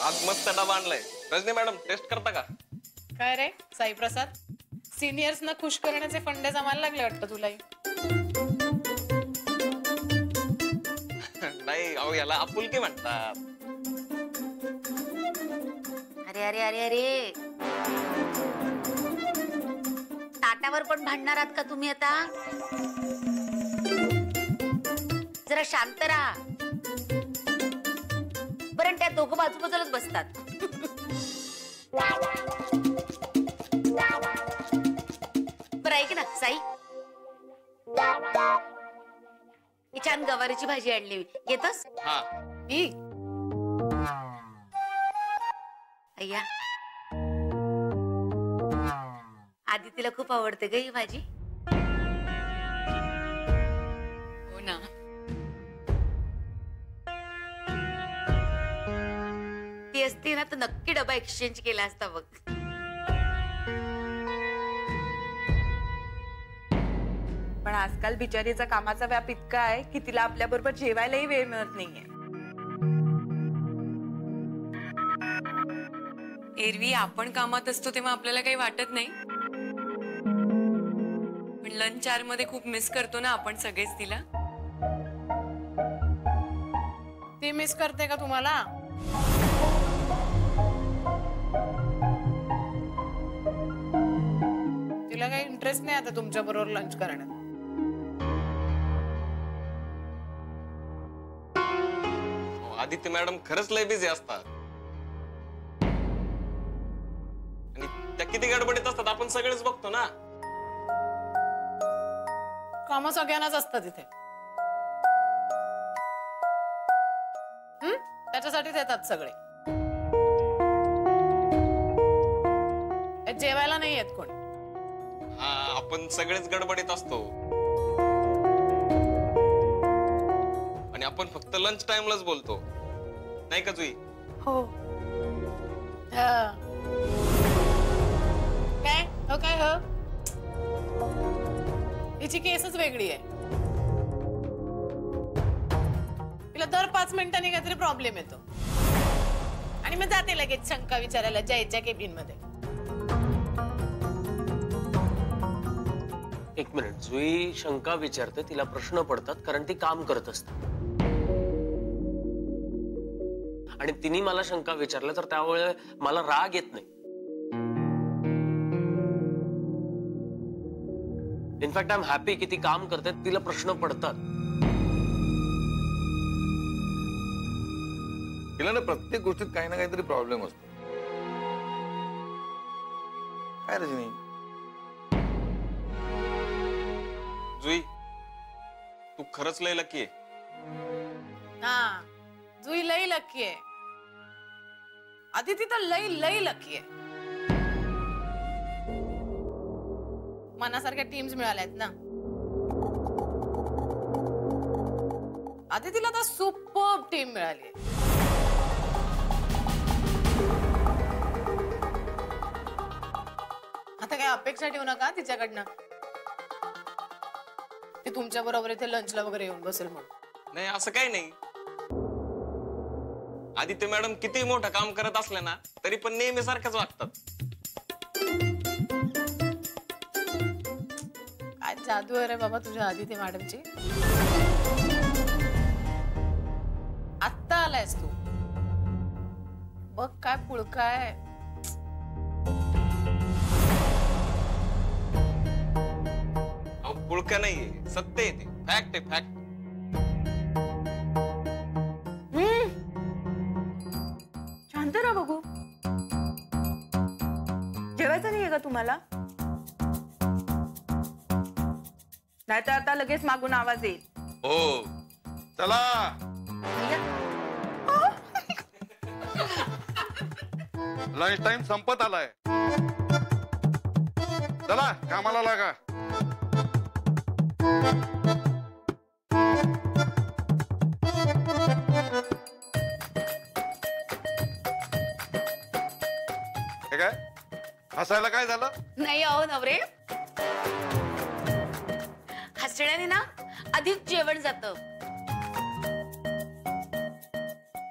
आज मस्त डबा आणलाय. रजनी मॅडम टेस्ट करता का? काय रे साई प्रसाद, सिनियर्स ना खुश करण्याचे फंडे जमायला लागले वाटतं तुलाही. नाही अहो, याला आपुलकी म्हणतात. अरे अरे अरे अरे, ताटावर पण भांडणार आहात का तुम्ही आता? जरा शांत राहा. बरं त्या दोघं बाजूबाजूलाच बसतात. बरं ऐक ना साई, ही छान गवारीची भाजी आणली, घेतोस? हा अय्या, आदितीला खूप आवडते ग ही भाजी. हो ना. ती असती ना तर नक्की डबा एक्सचेंज केला असता बघ. पण आजकाल बिचारीचा कामाचा व्याप इतका आहे की तिला आपल्या बरोबर जेवायलाही वेळ मिळत नाहीये. एरवी आपण कामात असतो तेव्हा आपल्याला काही वाटत नाही, पण लंच आवर मध्ये खूप मिस करतो ना आपण सगळेच तिला. ती मिस करते का तुम्हाला? तिला काही इंटरेस्ट नाही आता तुमच्या बरोबर लंच करण्यात. आदित्य मॅडम खरंच लय बिझी असतात आणि त्या किती गडबडीत असतात आपण सगळेच बघतो ना. कामं सगळ्यांनाच असतात इथे. त्याच्यासाठीच येतात सगळे. जेवायला नाही येत कोण. हा, आपण सगळेच गडबडीत असतो आणि आपण फक्त लंच टाइमलाच बोलतो, नाही का जुई? हो. काय हो काय हो, हिची केसच वेगळी आहे. तिला दर 5 मिनिटांनी काहीतरी प्रॉब्लेम येतो आणि मग जाते लगेच शंका विचारायला जयच्या केबिन मध्ये. एक मिनिट, जुई शंका विचारते, तिला प्रश्न पडतात कारण ती काम करत असते आणि तिने मला शंका विचारल्या तर त्यावेळेस मला राग येत नाही. इनफॅक्ट आय एम हॅपी की ती काम करते, तिला प्रश्न पडतात. तिला ना प्रत्येक गोष्टीत काही ना काहीतरी प्रॉब्लेम असतो. काय रजनी? जुई तू खरंच लय लकी आहे. हा, जुई लई लकी आहे. आदिती तर लई लकी आहे. मनासारख्या टीम्स मिळाल्यात ना. आदितीला तर सुपर्ब टीम मिळाली. आता काय अपेक्षा ठेवू नका तिच्याकडनं ती तुमच्या बरोबर इथे लंचला वगैरे येऊन बसेल म्हणून. नाही असं काही नाही. आदित्य मॅडम किती मोठं काम करत असले ना तरी पण नेहमी सारख्याच वागतात. काय जादू आहे रे बाबा तुझ्या आदित्य मॅडमची. आत्ता आलायस तू, बघ काय पुळका आहे. पुळका नाहीये, सत्य आहे ते. फॅक्ट आहे, फॅक्ट. शांत राहा बघू. जेवायचं नाहीये का तुम्हाला? नाहीतर आता लगेच मागून आवाज येईल. हो चला, लंच टाइम संपत आलाय. चला कामाला लागा. काय हसायला काय झालं? नाही अहो नवरे, हसण्याने ना अधिक जेवण जातं,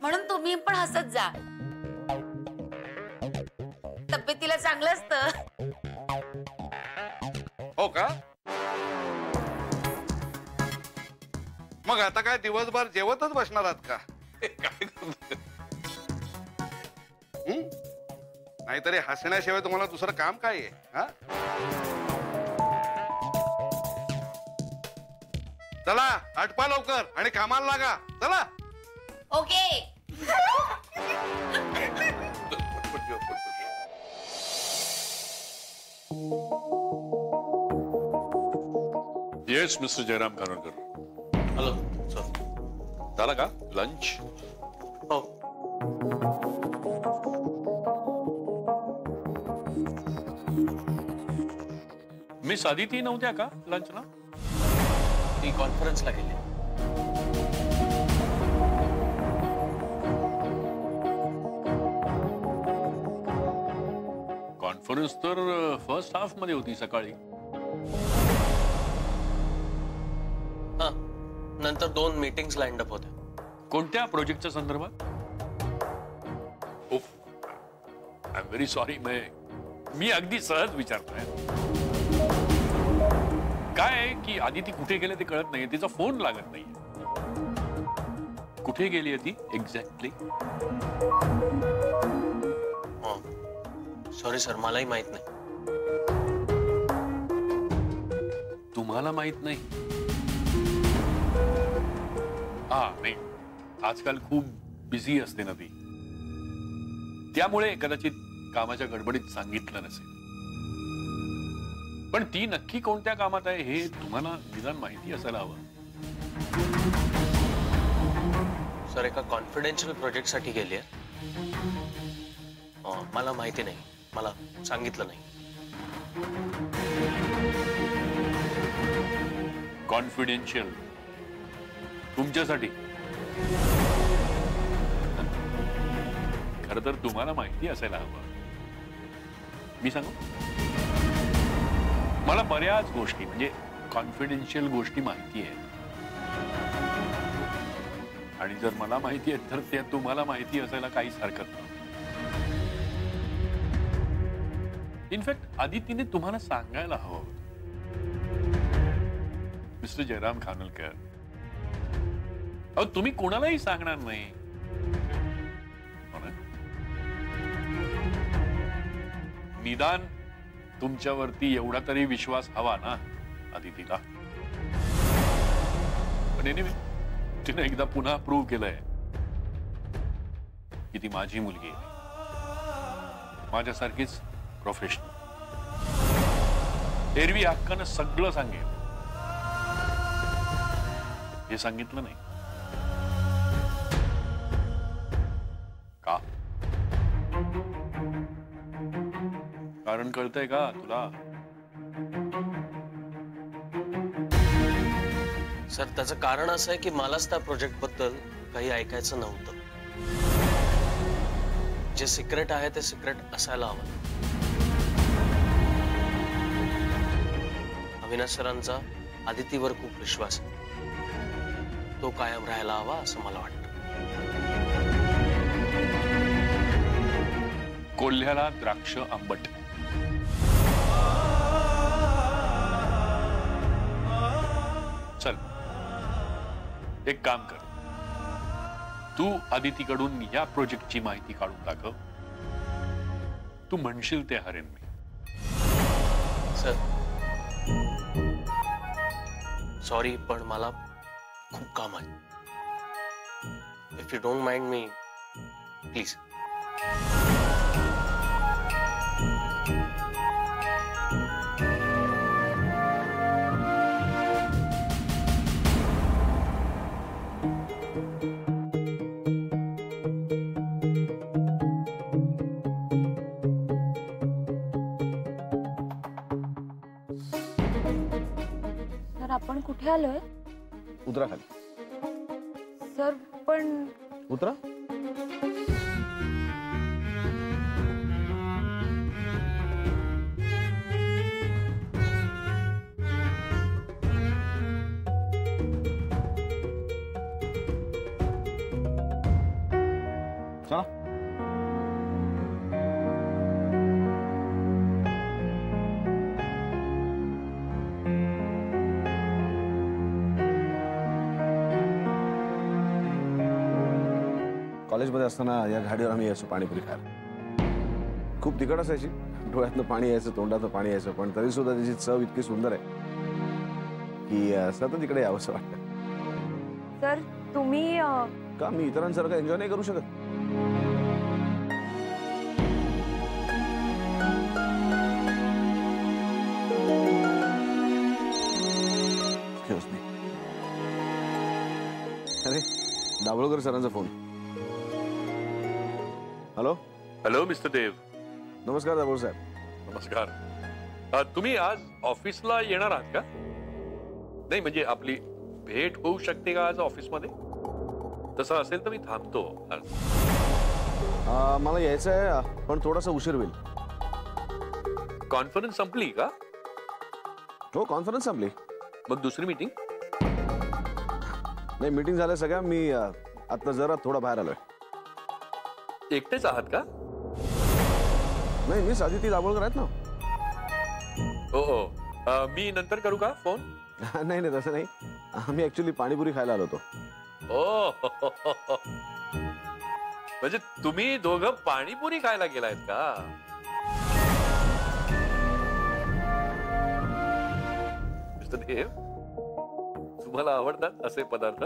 म्हणून तुम्ही पण हसत जा. तिला चांगलं असतं. हो का? मग आता काय दिवसभर जेवतच बसणार आहात का? काय करतोय? हं? नाहीतरी हसण्याशिवाय तुम्हाला दुसरं काम काय आहे? हा? चला आटपा लवकर आणि कामाला लागा. चला. ओके. पटपट जेव, पटपट जेव. Yes mister Jairam Khanolkar. Hello sir. झाला का लंच? हो. मिस आदिती नव्हत्या का लंचला? ती कॉन्फरन्सला गेली. कॉन्फरन्स तर फर्स्ट हाफ मध्ये होती सकाळी. हा, नंतर 2 मीटिंग्स लाईन अप होत्या. कोणत्या प्रोजेक्टच्या संदर्भात? I am very sorry. मी अगदी सहज विचारतोय. काय आहे की आदिती कुठे गेले ते कळत नाहीये. तिचा फोन लागत नाहीये. कुठे गेली आहे ती एक्झॅक्टली? सॉरी सर, मलाही माहित नाही. तुम्हाला माहित नाही? हा नाही, आजकाल खूप बिझी असते ना ती, त्यामुळे कदाचित कामाच्या गडबडीत सांगितलं नसेल. पण ती नक्की कोणत्या कामात आहे हे तुम्हाला निदान माहिती असायला हवं. सर, एका कॉन्फिडेन्शियल प्रोजेक्ट साठी गेली आहे. मला माहिती नाही, मला सांगितलं नाही. कॉन्फिडेन्शियल तुमच्यासाठी? खरं तर तुम्हाला माहिती असायला हवं. मी सांगू, मला बऱ्याच गोष्टी म्हणजे कॉन्फिडेन्शियल गोष्टी माहिती आहेत. आणि जर मला माहिती आहे तर त्या तुम्हाला माहिती असायला काहीच हरकत नाही. इनफॅक्ट आदितीने तुम्हाला सांगायला हवं. मिस्टर जयराम खानोलकर, अहो तुम्ही कोणालाही सांगणार नाही हो ना? निदान तुमच्यावरती एवढा तरी विश्वास हवा ना आदितीला. पण एनिवे, तिने एकदा पुन्हा प्रूव्ह केलंय की ती माझी मुलगी आहे, माझ्यासारखीच प्रोफेशनल. एरवी हक्कानं सगळं सांगेल. हे सांगितलं नाही का? कारण कळतंय का तुला? सर, त्याचं कारण असं आहे की मलाच त्या प्रोजेक्ट बद्दल काही ऐकायचं नव्हतं. जे सिक्रेट आहे ते सिक्रेट असायला हवं. अविनाश सरांचा आदितीवर खूप विश्वास आहे. तो कायम राहायला हवा असं मला वाटतं. कोल्ह्याला द्राक्ष आंबट. चल, एक काम कर, तू आदितीकडून या प्रोजेक्टची माहिती काढून दाखव. तू म्हणशील ते हरेन मी. सर, सॉरी, पण मला खूप काम आहे. If you don't mind me, please. Sir, आपण कुठे आलोय? उतरा खाली. सर पण उतरा. चला. कॉलेजमध्ये असताना या गाडीवर आम्ही यायचो पाणीपुरी खायला. खूप तिखट असायची, डोळ्यातनं पाणी यायचं, तोंडातनं पाणी यायचं, पण तरी सुद्धा त्याची चव इतकी सुंदर आहे की सतत तिकडे यावंसं वाटतं. सर तुम्ही का मी इतरांसारखं एन्जॉय नाही करू शकत? Excuse me. अरे दाभोळकर सरांचा फोन. हॅलो हॅलो मिस्टर देव. नमस्कार दाभोळ साहेब. नमस्कार. तुम्ही आज ऑफिसला येणार आहात का? नाही म्हणजे आपली भेट होऊ शकते का आज ऑफिसमध्ये? तसं असेल तर मी थांबतो आज. मला यायचं आहे पण थोडासा उशीर होईल. कॉन्फरन्स संपली का? हो कॉन्फरन्स संपली. मग दुसरी मीटिंग? नाही मीटिंग झाल्या सगळ्या. मी आता जरा थोडा बाहेर आलोय. एकटेच आहात का? नाही मी आदिती दाभोळकर आहेत ना. हो हो. मी नंतर करू का फोन? नाही नाही तसं नाही. आम्ही ऍक्च्युली पाणीपुरी खायला आलो होतो. ओ म्हणजे तुम्ही दोघं पाणीपुरी खायला गेलायत का? मिस्टर देव, तुम्हाला आवडतात असे पदार्थ?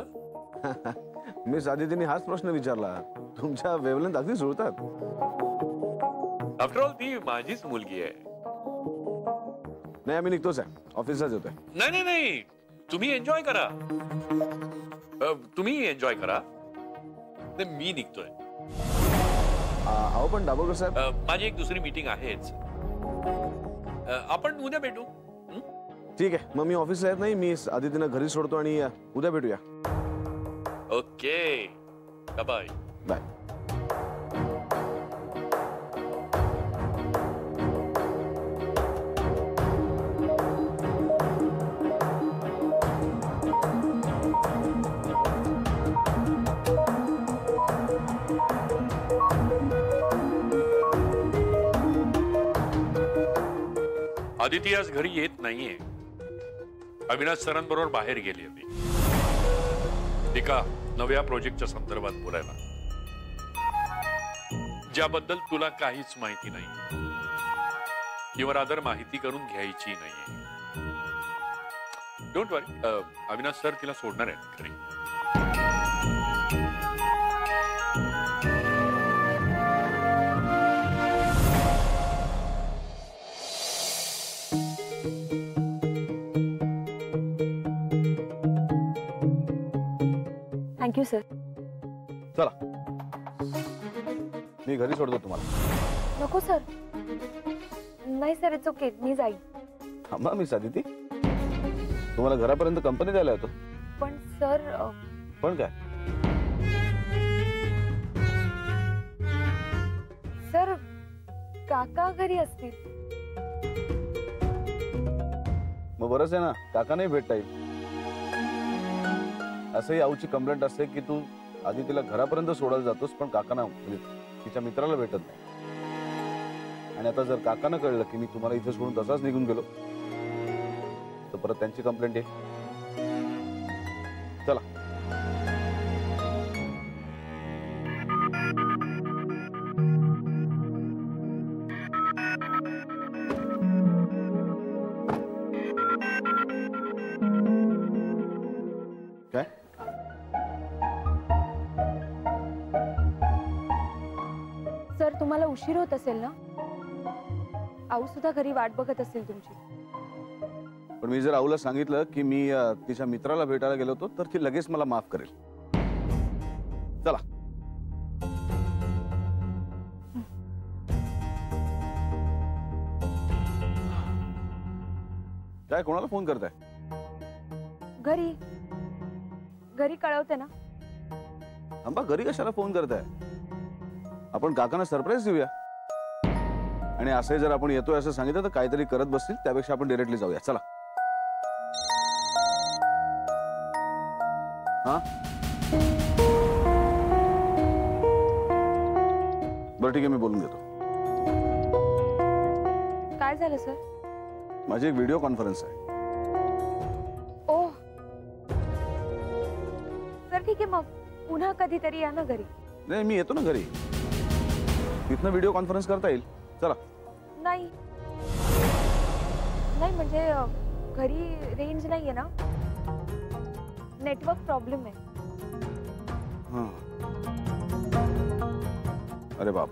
मिस आदितीने हाच प्रश्न विचारला. तुमच्या वेवलेंथ अगदी जुळतात. आफ्टर ऑल ती माझीच मुलगी आहे. नाही आम्ही निघतोच आहे. ऑफिसलाच येतोय. नाही नाही नाही, तुम्ही एन्जॉय करा. तुम्ही एन्जॉय करा. मी निघतोय. अहो पण दाभोळकर साहेब, माझी एक दुसरी मीटिंग आहेच. आपण उद्या भेटू. ठीक आहे मग मी ऑफिसला येत नाही. मी आदितीनं घरी सोडतो आणि उद्या भेटूया. Okay bye bye. आदिती आज घरी येत नाहीये. अविनाश सरांबरोबर बाहेर गेली होती एका नव्या प्रोजेक्टच्या संदर्भात बोलायला, ज्याबद्दल तुला काहीच माहिती नाही किंवा रादर माहिती करून घ्यायची नाहीये. डोंट वरी, अविनाश सर तिला सोडणार आहेत घरी. Thank you sir. चला मी घरी सोडतो तुम्हाला. नको सर. नाही सर इट्स ओके मी जाईन. थांबा मिस आदिती, तुम्हाला घरापर्यंत कंपनी द्यायला येतो. पण सर पण काय? सर काका घरी असतील. मग बरंच आहे ना, काका नाही भेटता येईल. असंही आऊची कंप्लेंट असते की तू आदितीला घरापर्यंत सोडायला जातोस पण काकांना म्हणजे तिच्या मित्राला भेटत नाही. आणि आता जर काकांना कळलं की मी तुम्हाला इथे सोडून तसाच निघून गेलो तर परत त्यांची कंप्लेंट आहे. चला. काय? सर तुम्हाला उशीर होत असेल ना. आऊ सुद्धा घरी वाट बघत असेल तुमची. पण मी जर आऊला सांगितलं की मी तिच्या मित्राला भेटायला गेलो होतो तर ती लगेच मला माफ करेल. चला. काय कोणाला फोन करताय? घरी घरी कळवते ना. थांबा, घरी कशाला फोन करताय? आपण काकांना सरप्राईज देऊया. आणि असं जर आपण येतोय असं सांगितलं तर काहीतरी करत बसतील, त्यापेक्षा आपण डायरेक्टली जाऊया. चला. हा बरं ठीक आहे, मी बोलून घेतो. काय झालं सर? माझी एक व्हिडिओ कॉन्फरन्स आहे. ओह सर ठीक आहे, मग पुन्हा कधीतरी या ना घरी. नाही मी येतो ना घरी, तिथनं व्हिडिओ कॉन्फरन्स करता येईल. चला. नाही नाही म्हणजे घरी रेंज नाहीये ना, नेटवर्क प्रॉब्लेम आहे. हां. अरे बाप,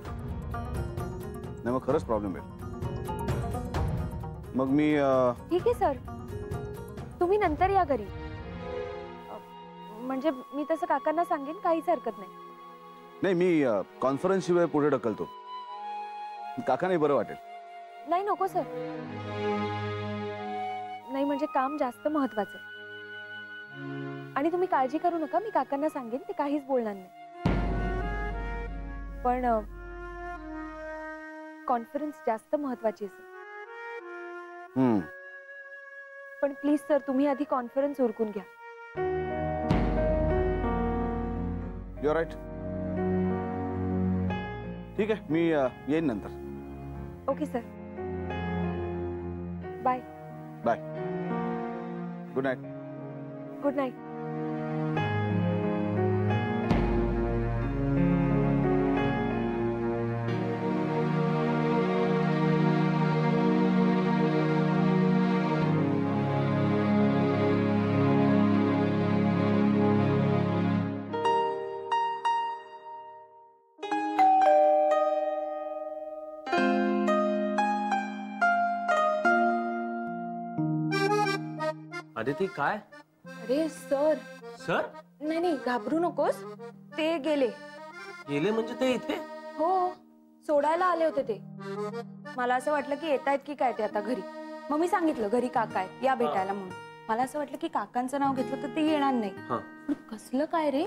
नाही मग खरंच प्रॉब्लेम आहे. मग मी ठीक आहे सर, तुम्ही नंतर या घरी. म्हणजे मी तसं काकांना सांगेन, काहीच हरकत नाही. नाही मी कॉन्फरन्स शिवाय पुढे ढकलतो, काका नाही बरं वाटेल. नाही नको सर, नाही म्हणजे काम जास्त महत्वाचं आहे. आणि तुम्ही काळजी करू नका, मी काकांना सांगेन, ते काहीच बोलणार नाही. पण कॉन्फरन्स जास्त महत्वाची आहे सर. पण प्लीज सर, तुम्ही आधी कॉन्फरन्स उरकून घ्या. You right. ठीक आहे, मी येईन नंतर. Okay sir, bye. Bye. Good night. Good night. Aditi काय? अरे सर. सर नाही नाही, घाबरू नकोस, ते गेले. गेले म्हणजे ते इथे? हो, सोडायला आले होते ते. मला असं वाटलं की येतायत की काय ते आता घरी. मग मी सांगितलं घरी काका आहे, या भेटायला म्हणून. मला असं वाटलं की काकांचं नाव घेतलं तर ते येणार नाही. पण कसलं काय रे,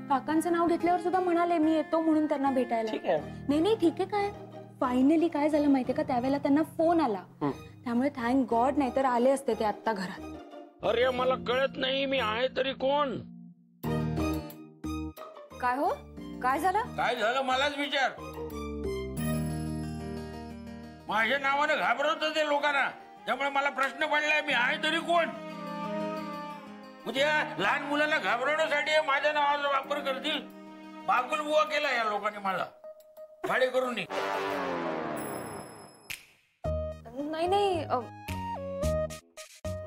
काकांचं नाव घेतल्यावर सुद्धा म्हणाले मी येतो म्हणून त्यांना भेटायला. नाही नाही ठीक आहे. काय फायनली काय झालं माहितीये का, त्यावेळेला त्यांना फोन आला, त्यामुळे थँक गॉड, नाहीतर आले असते ते आता घरात. अरे मला कळत नाही मी आहे तरी कोण. काय हो, काय झालं? काय झालं मलाच विचार. माझ्या नावानं घाबरवत ते लोकांना, त्यामुळे मला प्रश्न पडलाय मी आहे तरी कोण. उद्या लहान मुलांना घाबरवण्यासाठी माझ्या नावाचा वापर करतील. बागुल बुवा केला या लोकांनी मला भाडे करून. नाही नाही,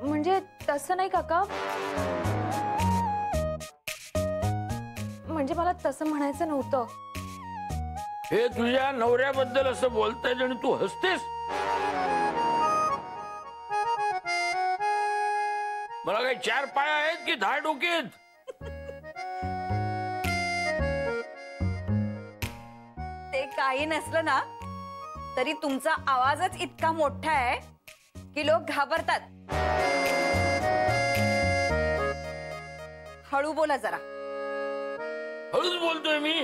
म्हणजे तसं नाही काका, म्हणजे मला तसं म्हणायचं नव्हतं. हे तुझ्या नवऱ्याबद्दल असं बोलताय आणि तू हसतेस. मला काही 4 पाय आहेत की 10 डोके? ते काही नसलं ना तरी तुमचा आवाजच इतका मोठा आहे की लोक घाबरतात. हळू बोला जरा. हळूच बोलतोय मी.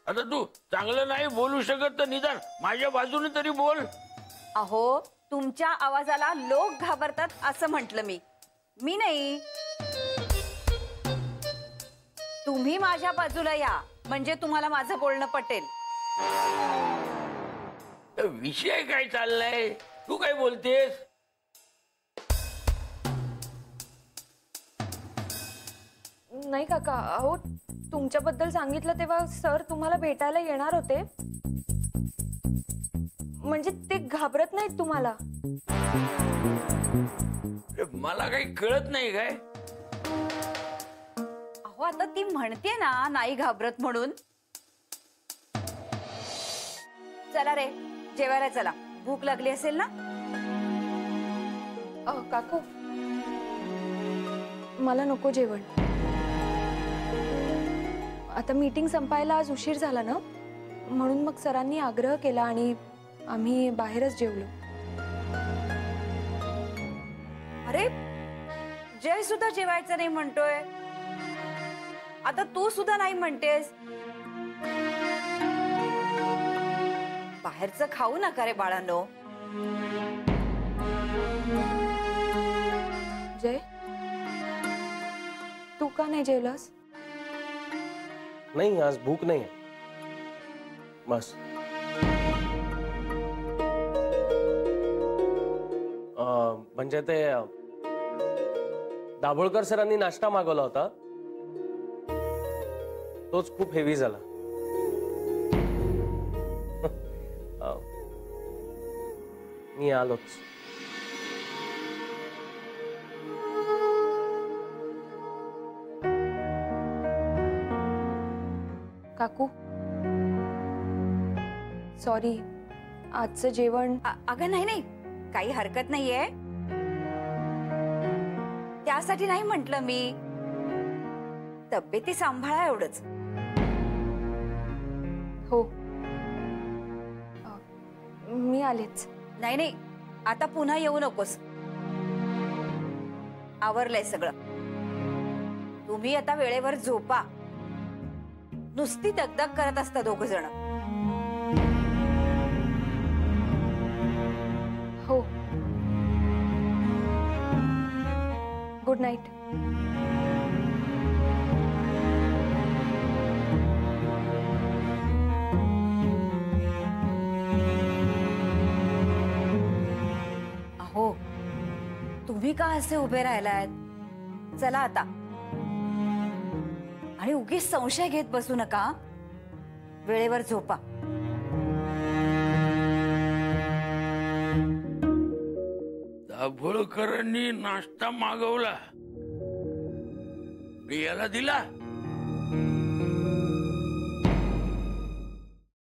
आता तू चांगलं नाही बोलू शकत तर निदान माझ्या बाजूने तरी बोल. अहो, तुमच्या आवाजाला लोक घाबरतात असं म्हटलं मी नाही. तुम्ही माझ्या बाजूला या, म्हणजे तुम्हाला माझं बोलणं पटेल. विषय काय चाललाय, तू काय बोलतेस? नाही काका, अहो तुमच्याबद्दल सांगितलं तेव्हा सर तुम्हाला भेटायला येणार होते. म्हणजे ते घाबरत नाहीत तुम्हाला. मला काही कळत नाही काय. अहो, आता ती म्हणते ना नाही घाबरत म्हणून. चला रे, जेवायला चला, भूक लागली असेल ना. काकू, मला नको जेवण. आता मीटिंग संपायला आज उशीर झाला ना, म्हणून मग सरांनी आग्रह केला आणि आम्ही बाहेरच जेवलो. अरे, जय सुद्धा जेवायचं नाही म्हणतोय, आता तू सुद्धा नाही म्हणतेस. बाहेरचं खाऊ नका रे बाळांनो. जय, तू का नाही जेवलास? नाही, आज भूक नाही बस. म्हणजे ते दाभोळकर सरांनी नाश्ता मागवला होता, तोच खूप हेवी झाला. मी आलोच. काकू सॉरी, आजचं जेवण. अगं नाही नाही, काही हरकत नाहीये. त्यासाठी नाही म्हंटल मी. तब्येती सांभाळा एवढंच. हो मी आलेच. नाही नाही, आता पुन्हा येऊ नकोस. आवरलंय सगळं. तुम्ही आता वेळेवर झोपा. नुसती दगदग करत असता दोघ जण. हो गुड नाईट. अहो तुम्ही का असे उभे राहिलात? चला आता. आणि उगीच संशय घेत बसू नका. वेळेवर झोपा. दाभोळकरांनी नाश्ता मागवला, प्रियाला दिला.